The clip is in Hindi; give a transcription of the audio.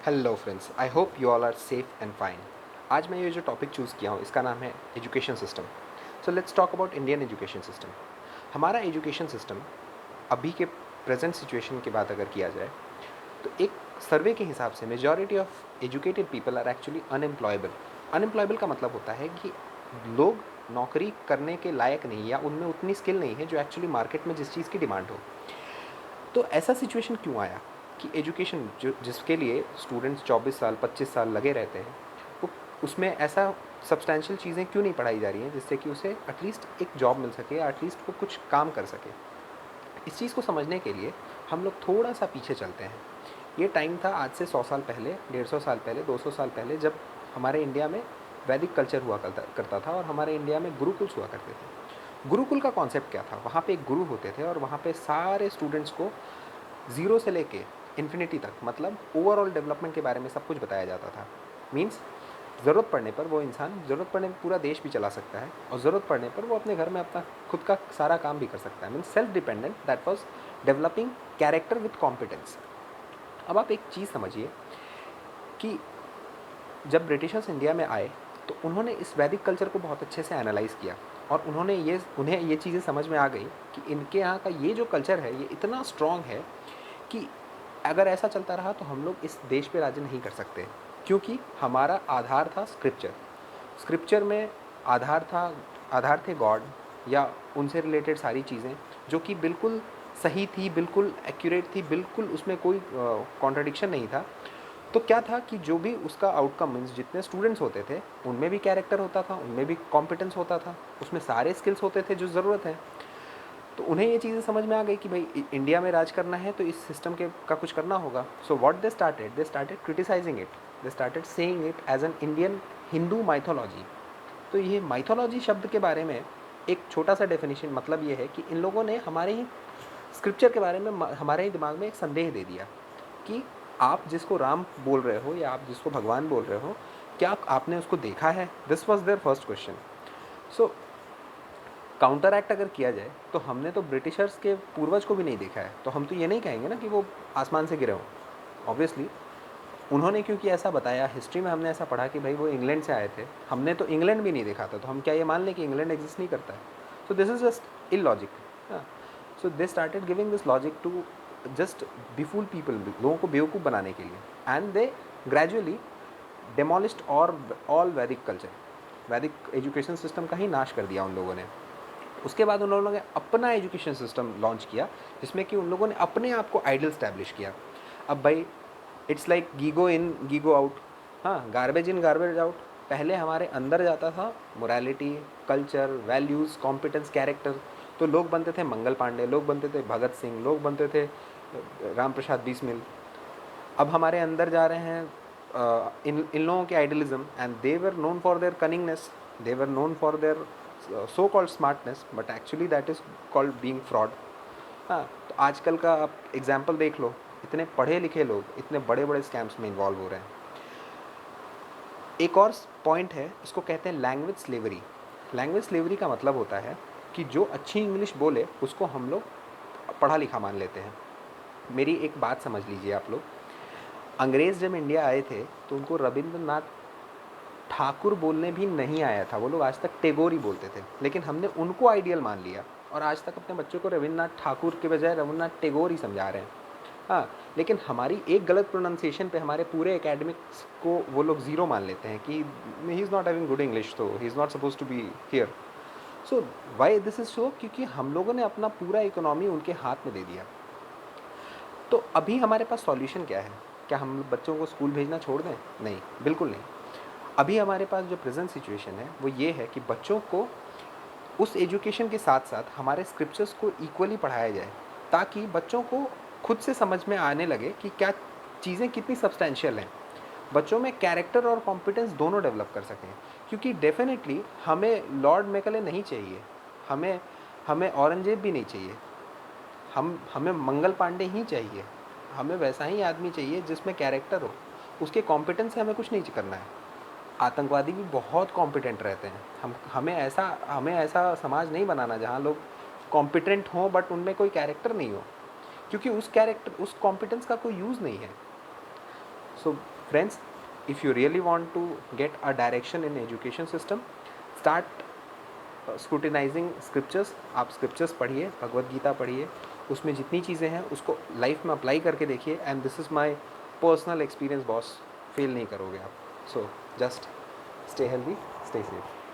Hello friends, I hope you all are safe and fine. आज मैं ये जो टॉपिक चूज़ किया हूँ इसका नाम है education system. So let's talk about Indian education system. हमारा एजुकेशन सिस्टम अभी के प्रेजेंट सिचुएशन की बात अगर किया जाए तो एक सर्वे के हिसाब से majority of educated people are actually unemployable. Unemployable का मतलब होता है कि लोग नौकरी करने के लायक नहीं या उनमें उतनी स्किल नहीं है जो एक्चुअली मार्केट में जिस चीज़ की डिमांड हो। तो ऐसा सिचुएशन क्यों आया कि एजुकेशन जो जिसके लिए स्टूडेंट्स 24 साल 25 साल लगे रहते हैं वो उसमें ऐसा सब्सटैंशियल चीज़ें क्यों नहीं पढ़ाई जा रही हैं जिससे कि उसे एटलीस्ट एक जॉब मिल सके या एटलीस्ट वो कुछ काम कर सके। इस चीज़ को समझने के लिए हम लोग थोड़ा सा पीछे चलते हैं। ये टाइम था आज से 100 साल पहले, 150 साल पहले, 200 साल पहले, जब हमारे इंडिया में वैदिक कल्चर हुआ करता था और हमारे इंडिया में गुरुकुल हुआ करते थे। गुरुकुल का कॉन्सेप्ट क्या था? वहाँ पे एक गुरु होते थे और वहाँ पे सारे स्टूडेंट्स को ज़ीरो से लेके इन्फिनिटी तक, मतलब ओवरऑल डेवलपमेंट के बारे में सब कुछ बताया जाता था। मीन्स ज़रूरत पड़ने पर वो इंसान ज़रूरत पड़ने पर पूरा देश भी चला सकता है और ज़रूरत पड़ने पर वो अपने घर में अपना खुद का सारा काम भी कर सकता है। Means self dependent, that was developing character with competence. अब आप एक चीज़ समझिए कि जब ब्रिटिशर्स इंडिया में आए तो उन्होंने इस वैदिक कल्चर को बहुत अच्छे से एनालाइज़ किया और उन्हें ये चीज़ें समझ में आ गई कि इनके यहाँ का ये जो कल्चर है ये इतना स्ट्रॉन्ग है कि अगर ऐसा चलता रहा तो हम लोग इस देश पे राज्य नहीं कर सकते, क्योंकि हमारा आधार था स्क्रिप्चर। स्क्रिप्चर में आधार था, आधार थे गॉड या उनसे रिलेटेड सारी चीज़ें जो कि बिल्कुल सही थी, बिल्कुल एक्यूरेट थी, बिल्कुल उसमें कोई कॉन्ट्रडिक्शन नहीं था। तो क्या था कि जो भी उसका आउटकम मीन्स जितने स्टूडेंट्स होते थे उनमें भी कैरेक्टर होता था, उनमें भी कॉम्पिटेंस होता था, उसमें सारे स्किल्स होते थे जो ज़रूरत है। तो उन्हें ये चीज़ें समझ में आ गई कि भाई इंडिया में राज करना है तो इस सिस्टम के का कुछ करना होगा। So what they started criticising it, they started saying it as an Indian Hindu mythology. तो ये माइथोलॉजी शब्द के बारे में एक छोटा सा डेफिनेशन, मतलब ये है कि इन लोगों ने हमारे ही स्क्रिप्चर के बारे में हमारे ही दिमाग में एक संदेह दे दिया कि आप जिसको राम बोल रहे हो या आप जिसको भगवान बोल रहे हो, क्या आपने उसको देखा है? This was their first question. So counteract अगर किया जाए तो हमने तो ब्रिटिशर्स के पूर्वज को भी नहीं देखा है, तो हम तो ये नहीं कहेंगे ना कि वो आसमान से गिरे हों। ऑब्वियसली उन्होंने, क्योंकि ऐसा बताया, हिस्ट्री में हमने ऐसा पढ़ा कि भाई वो इंग्लैंड से आए थे, हमने तो इंग्लैंड भी नहीं देखा था, तो हम क्या ये मान लें कि इंग्लैंड एग्जिस्ट नहीं करता है? So this is just illogic. So they started giving this logic to just befool people, लोगों को बेवकूफ़ बनाने के लिए, एंड दे ग्रेजुअली डेमोलिस्ड और ऑल वैदिक कल्चर, वैदिक एजुकेशन सिस्टम का ही नाश कर दिया उन लोगों ने। उसके बाद उन लोगों ने अपना एजुकेशन सिस्टम लॉन्च किया जिसमें कि उन लोगों ने अपने आप को आइडल स्टैब्लिश किया। अब भाई it's like GIGO in GIGO out, हाँ, गार्बेज इन गार्बेज आउट। पहले हमारे अंदर जाता था morality, culture, values, competence, character, तो लोग बनते थे मंगल पांडे, लोग बनते थे भगत सिंह, लोग बनते थे राम प्रसाद बिस्मिल। अब हमारे अंदर जा रहे हैं इन लोगों के idealism, and they were known for their cunningness, they were known for their so called smartness, but actually that is called being fraud. हाँ, तो आजकल का आप एग्जाम्पल देख लो, इतने पढ़े लिखे लोग इतने बड़े बड़े स्कैम्स में इन्वॉल्व हो रहे हैं। एक और पॉइंट है, इसको कहते हैं लैंग्वेज स्लेवरी। लैंग्वेज स्लेवरी का मतलब होता है कि जो अच्छी इंग्लिश बोले उसको हम लोग पढ़ा लिखा मान लेते हैं। मेरी एक बात समझ लीजिए आप लोग, अंग्रेज़ जब इंडिया आए थे तो उनको रविंद्रनाथ ठाकुर बोलने भी नहीं आया था, वो लोग आज तक टैगोर ही बोलते थे, लेकिन हमने उनको आइडियल मान लिया और आज तक अपने बच्चों को रविंद्रनाथ ठाकुर के बजाय रविंद्रनाथ टैगोर ही समझा रहे हैं। हाँ, लेकिन हमारी एक गलत प्रोनाउंसिएशन पे हमारे पूरे एकेडमिक्स को वो लोग ज़ीरो मान लेते हैं कि he is not having good English, तो he is not suppose to be here. So why this is so? क्योंकि हम लोगों ने अपना पूरा इकोनॉमी उनके हाथ में दे दिया। तो अभी हमारे पास सॉल्यूशन क्या है? क्या हम बच्चों को स्कूल भेजना छोड़ दें? नहीं, बिल्कुल नहीं। अभी हमारे पास जो प्रेजेंट सिचुएशन है वो ये है कि बच्चों को उस एजुकेशन के साथ साथ हमारे स्क्रिप्चर्स को इक्वली पढ़ाया जाए, ताकि बच्चों को खुद से समझ में आने लगे कि क्या चीज़ें कितनी सब्सटेंशियल हैं। बच्चों में कैरेक्टर और कॉम्पिटेंस दोनों डेवलप कर सकें, क्योंकि डेफिनेटली हमें लॉर्ड मैकले नहीं चाहिए, हमें हमें औरंगजेब भी नहीं चाहिए, हमें मंगल पांडे ही चाहिए। हमें वैसा ही आदमी चाहिए जिसमें कैरेक्टर हो, उसके कॉम्पिटेंस से हमें कुछ नहीं करना है। आतंकवादी भी बहुत कॉम्पिटेंट रहते हैं, हमें ऐसा समाज नहीं बनाना जहाँ लोग कॉम्पिटेंट हों बट उनमें कोई कैरेक्टर नहीं हो, क्योंकि उस कॉम्पिटेंस का कोई यूज़ नहीं है। सो Friends, if you really want to get a direction in education system, start scrutinising scriptures. आप स्क्रिप्चर्स पढ़िए, भगवद गीता पढ़िए, उसमें जितनी चीज़ें हैं उसको लाइफ में अप्लाई करके देखिए. And this is my personal experience boss, fail नहीं करोगे आप. So just stay healthy, stay safe.